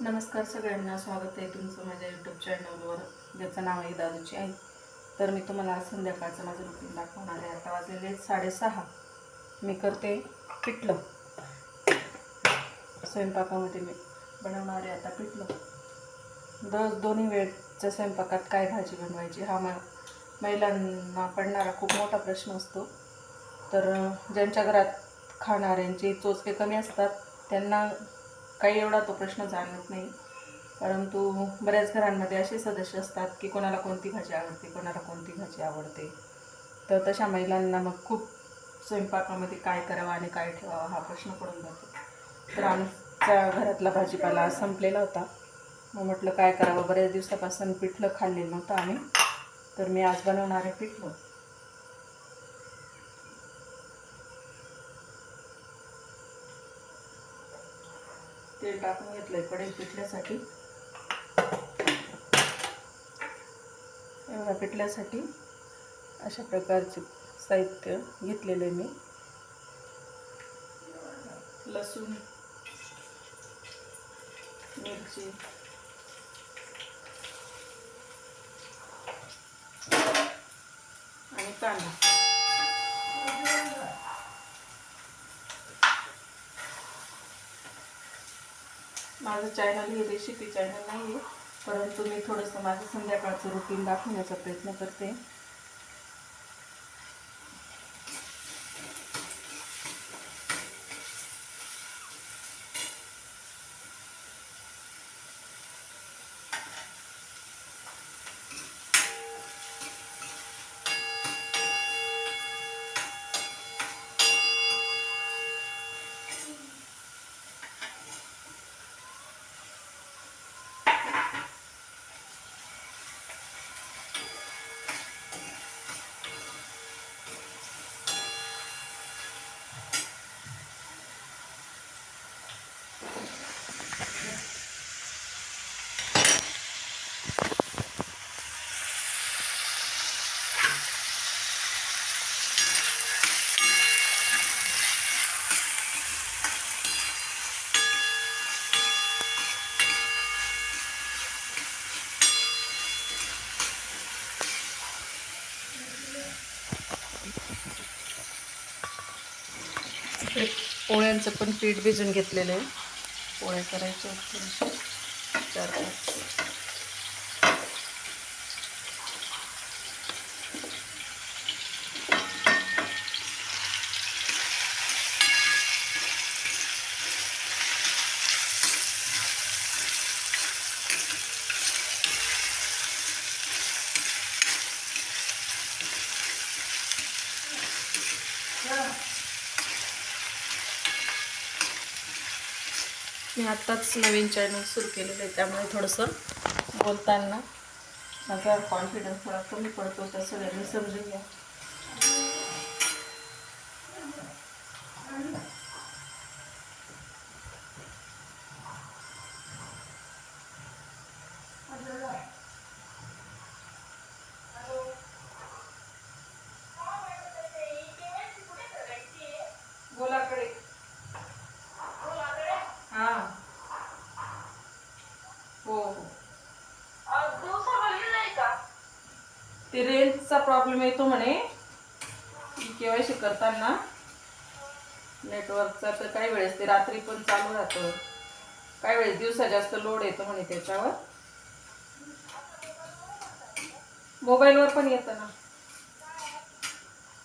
नमस्कार सगळ्यांना, स्वागत आहे तुमचं माझ्या यूट्यूब चॅनलवर, ज्याचं नाव आहे दादूची आई. तर मी तुम्हाला आज संध्याकाळचं माझं रुटीन दाखवणार आहे. आता वाजलेले 6:30. मी करते पिठलं. स्वयंपाकामध्ये मी बनवणार आहे आता पिठलं. दोन्ही वेळच्या स्वयंपाकात काय भाजी बनवायची हा महिलांना पडणारा खूप मोठा प्रश्न असतो. तर ज्यांच्या घरात खाणाऱ्यांचे चोचके कमी असतात त्यांना काही एवढा तो प्रश्न जाणवत नाही, परंतु बऱ्याच घरांमध्ये असे सदस्य असतात की कोणाला कोणती भाजी आवडते, कोणाला कोणती भाजी आवडते. तर तशा महिलांना मग खूप स्वयंपाकामध्ये काय करावं आणि काय ठेवावं हा प्रश्न पडून जातो. तर आमच्या घरातला भाजीपाला संपलेला होता. मग म्हटलं काय करावं, बऱ्याच दिवसापासून पिठलं खाल्लेलं नव्हतं आम्ही. तर मी आज बनवणार आहे पिठलं. तेल टाकून घेतलंय कढई पिठल्यासाठी. एवढा पिठल्यासाठी अशा प्रकारचे साहित्य घेतलेले मी. लसूण, मिरची, आणि कांदा. माझं चॅनल हे रेसिपी चॅनल नाही आहे, परंतु मी थोडंसं माझं संध्याकाळचं रुटीन दाखवण्याचा प्रयत्न करते. पोळ्यांचं पण पीठ भिजून घेतलेलं आहे. पोळ्या करायच्या थोडीशी 4-5. मी आत्ताच नवीन चॅनल सुरू केलेलं आहे, त्यामुळे थोडंसं बोलताना माझा कॉन्फिडन्स थोडा कमी पडतो, तर सगळ्यांनी समजून घ्या. गोलाकडे. हां, हो हो. ते रेंजचा प्रॉब्लेम येतो म्हणे केवायसी करताना नेटवर्कचा. तर काही वेळेस ते रात्री पण चालू राहतं, काही वेळेस दिवसा जास्त लोड येतो म्हणे त्याच्यावर. मोबाईलवर पण येतं ना.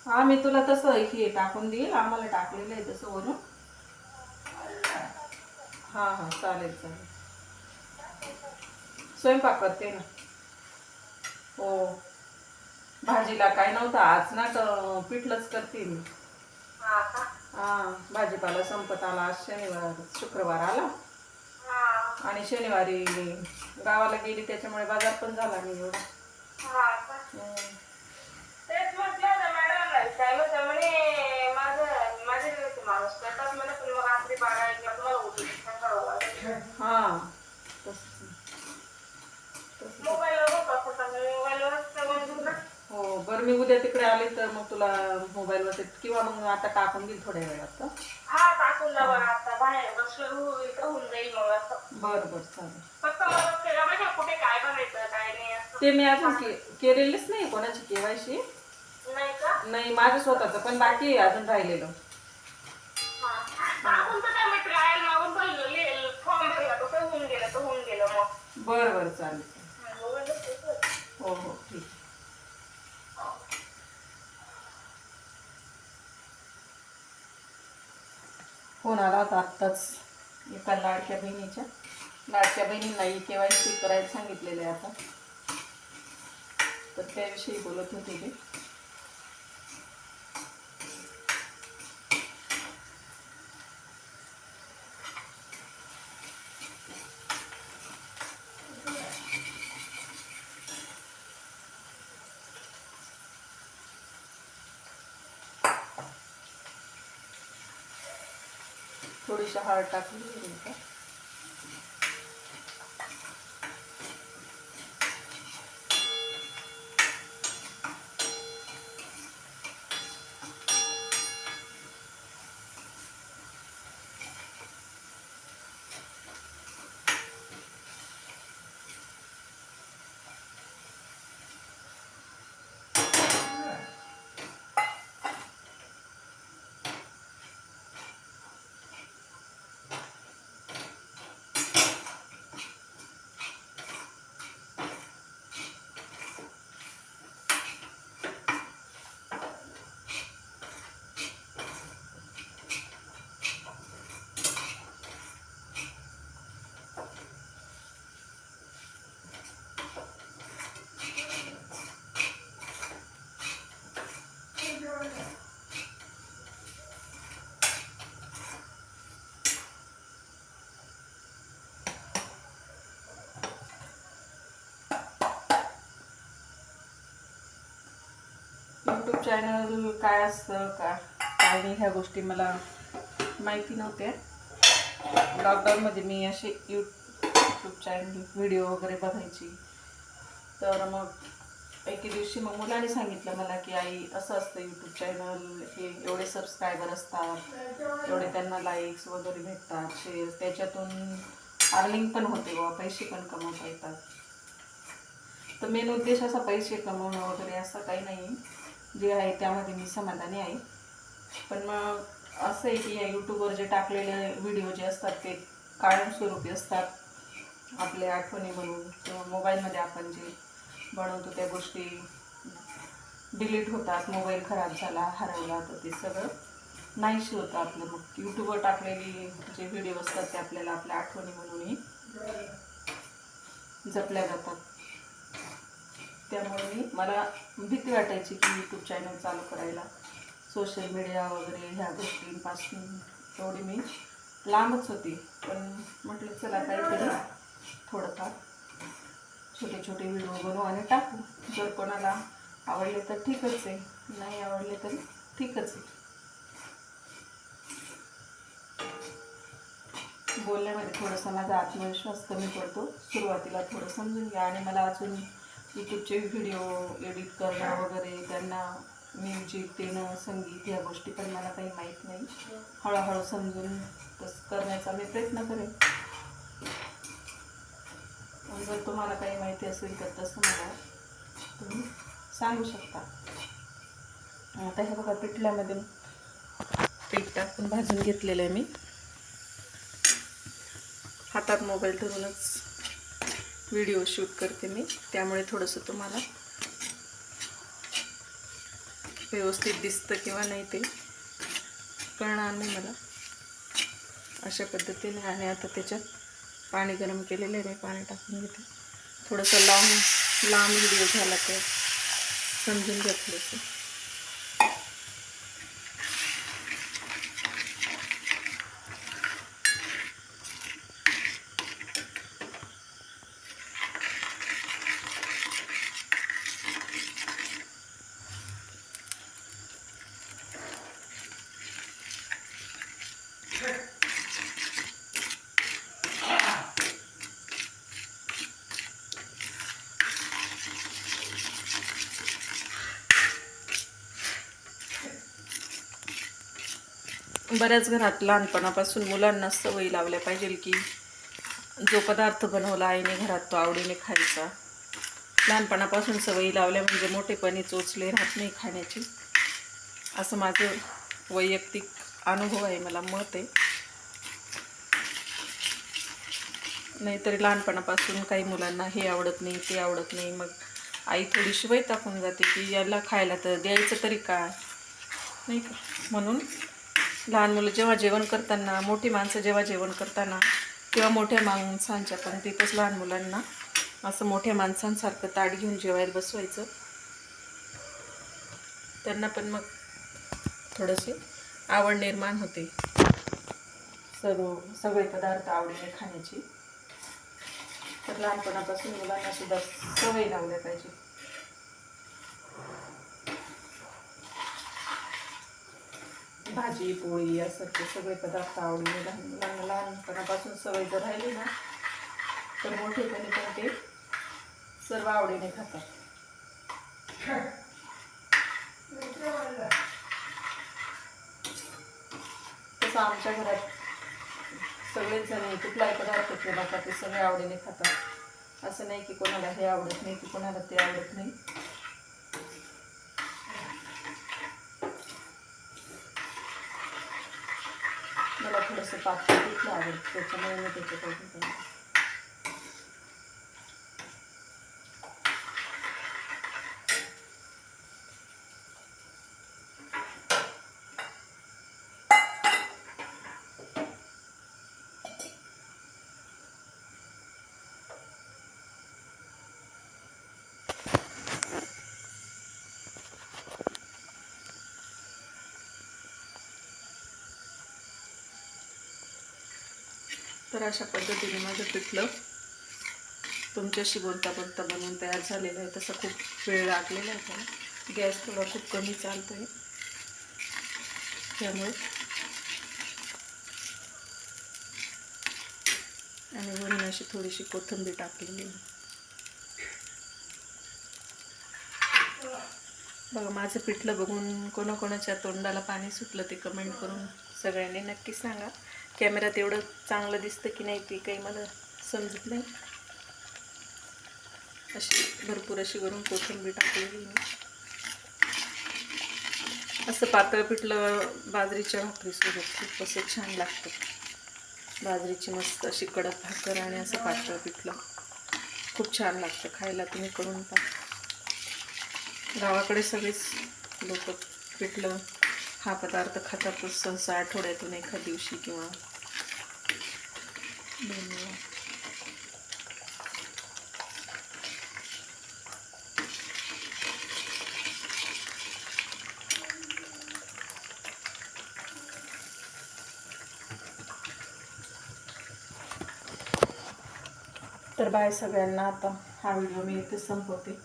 हां, मी तुला तसं हे टाकून देईल, आम्हाला टाकलेलं आहे तसं वरून. हां हां, चालेल चालेल. स्वयंपाक करते ना. हो, भाजीला काय नव्हतं आज ना, तर पिठलंच करते मी. हां, भाजीपाला संपत आला. आज शुक्रवार आला आणि शनिवारी गावाला गेली, त्याच्यामुळे बाजार पण झाला नाही एवढा. हां, तसंच. हो बरं, मी उद्या तिकडे आले तर मग तुला मोबाईलवर किंवा मग आता टाकून देईल थोड्या वेळात. हा टाकून द्या बरं, आता बाहेर बसलं होऊन जाईल मग असं. बरं बरं चालेल. फक्त मदत केला म्हणजे कुठे काय बघायचं काय नाही असं. ते मी अजून केलेलीच नाही कोणाची केवायसी. नाही का? नाही, माझं स्वतःचं पण बाकी आहे अजून राहिलेलं. टाकून तर काय मी ट्रायल मागून पण फॉर्म भरला तो होऊन गेलं मग. बरं बरं चालेल. हो हो ठीक आहे. फोन आला होता आत्ताच एका लाडक्या बहिणींना केवायसी करायला सांगितलेलं आहे आता, तर त्याविषयी बोलत होते ते. थोडीशी हळद टाकली का. यूट्यूब चॅनल काय असतं काय नाही ह्या गोष्टी मला माहिती नव्हत्या. लॉकडाऊनमध्ये मी असे यूट्यूब चॅनल व्हिडिओ वगैरे बघायची. तर मग एके दिवशी मग मुलाने सांगितलं मला की आई असं असतं यूट्यूब चॅनल, हे एवढे सबस्क्रायबर असतात, एवढे त्यांना लाईक्स वगैरे भेटतात, शेअर, त्याच्यातून अर्निंग पण होते व पैसे पण कमवता येतात. तर मेन उद्देश असा पैसे कमवणं वगैरे असं काही नाही, जे आहे त्यामध्ये मी समाधानी आहे. पण मग असं आहे की या यूट्यूबवर जे टाकलेले व्हिडिओ जे असतात ते कायमस्वरूपी असतात, आपल्या आठवणी म्हणून, किंवा मोबाईलमध्ये आपण जे बनवतो त्या गोष्टी डिलीट होतात. मोबाईल खराब झाला, हरवला तर ते सगळं नाहीशी होतं आपलं. मग यूट्यूबवर टाकलेली जे व्हिडिओ असतात ते आपल्याला आपल्या आठवणी म्हणूनही जपल्या जातात. त्यामुळे मला भीती वाटायची की यूट्यूब चॅनल चालू करायला. सोशल मीडिया वगैरे ह्या गोष्टींपासून एवढी मी लांबच होती. पण म्हटलं चला काहीतरी थोडंफार छोटे छोटे व्हिडिओ बनवू आणि टाकू. जर कोणाला आवडले तर ठीकच आहे, नाही आवडले तरी ठीकच आहे. बोलण्यामध्ये थोडासा माझा आत्मविश्वास कमी पडतो. सुरुवातीला थोडं समजून घ्या. आणि मला अजून यूट्यूबचे व्हिडिओ एडिट करणं वगैरे, त्यांना म्युझिक देणं, संगीत, ह्या गोष्टी पण मला काही माहीत नाही. हळूहळू समजून तसं करण्याचा मी प्रयत्न करेन. जर तुम्हाला काही माहिती असेल तर तसं मला तुम्ही सांगू शकता. आता हे बघा, पिठल्यामध्ये पीठ टाकून भाजून घेतलेलं आहे मी. हातात मोबाईल धरूनच व्हिडिओ शूट करते मी, त्यामुळे थोडंसं तुम्हाला व्यवस्थित दिसतं किंवा नाही ते कळणार नाही मला. अशा पद्धतीने. आणि आता त्याच्यात पाणी गरम केलेलं आहे, मी पाणी टाकून घेते. थोडंसं लांब व्हिडिओ झाला तर समजून घ्या थोडंसं. बऱ्याच घरात लहानपणापासून मुलांना सवयी लावल्या पाहिजे की जो पदार्थ बनवला आईने घरात तो आवडीने खायचा. लहानपणापासून सवयी लावल्या म्हणजे मोठेपणी चोचले राहत नाही खाण्याची, असं माझं वैयक्तिक अनुभव आहे, मला मत आहे. नाहीतरी लहानपणापासून काही मुलांना हे आवडत नाही ते आवडत नाही, मग आई थोडीशी वैतागून जाते की याला खायला तर द्यायचं तरी काय, नाही का. म्हणून लहान मुलं जेव्हा जेवण करताना, मोठी माणसं जेव्हा जेवण करताना किंवा मोठ्या माणसांच्या पण तिथंच लहान मुलांना असं मोठ्या माणसांसारखं ताट घेऊन जेवायला बसवायचं. त्यांना पण मग थोडंसे आवड निर्माण होते सगळे पदार्थ आवडीने खाण्याची. तर लहानपणापासून मुलांना सुद्धा सवय लावल्या पाहिजे. भाजी पोळी यासारखे सगळे पदार्थ आवडीने मुलांना लहानपणापासून सवय जर राहिली ना तर मोठेपणी पण ते सर्व आवडीने खातात. तसं आमच्या घरात सगळेच जण कुठलाही पदार्थ केला का ते सगळे आवडीने खातात. असं नाही की कोणाला हे आवडत नाही की कोणाला ते आवडत नाही. मला थोडंसं पातळ पिठलं आवडतं, त्याच्यामुळे मी त्याच्यापासून तर अशा पद्धतीने माझं पिठलं तुमच्याशी बोलता बोलता बनवून तयार झालेलं आहे. तसं खूप वेळ लागलेला आहे त्याला, गॅस थोडा खूप कमी चालतो आहे त्यामुळे. आणि वरून अशी थोडीशी कोथिंबीर टाकलेली आहे. बघा, माझं पिठलं बघून कोणाकोणाच्या तोंडाला पाणी सुटलं ते कमेंट करून सगळ्यांनी नक्की सांगा. कॅमेऱ्यात एवढं चांगलं दिसतं की नाही ते काही मला समजत नाही. अशी भरपूर अशी वरून कोथिंबीर टाकलेली मी. असं पातळ पिठलं बाजरीच्या भाकरीसोबत खूप असं छान लागतं. बाजरीची मस्त अशी कडक भाकर आणि असं पातळ पिठलं खूप छान लागतं खायला. तुम्ही करून पहा. गावाकडे सगळेच लोक पिठलं हा पदार्थ खातातच सहसा, आठवड्यातून एखाद दिवशी किंवा तर बाय सगळ्यांना. आता हा व्हिडिओ मी इथे संपवते.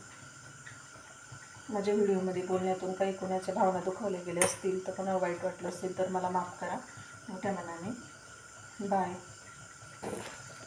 माझ्या व्हिडिओमध्ये बोलण्यातून काही कोणाच्या भावना दुखावल्या गेल्या असतील तर कोणाला वाईट वाटलं असेल तर मला माफ करा मोठ्या मनाने. बाय.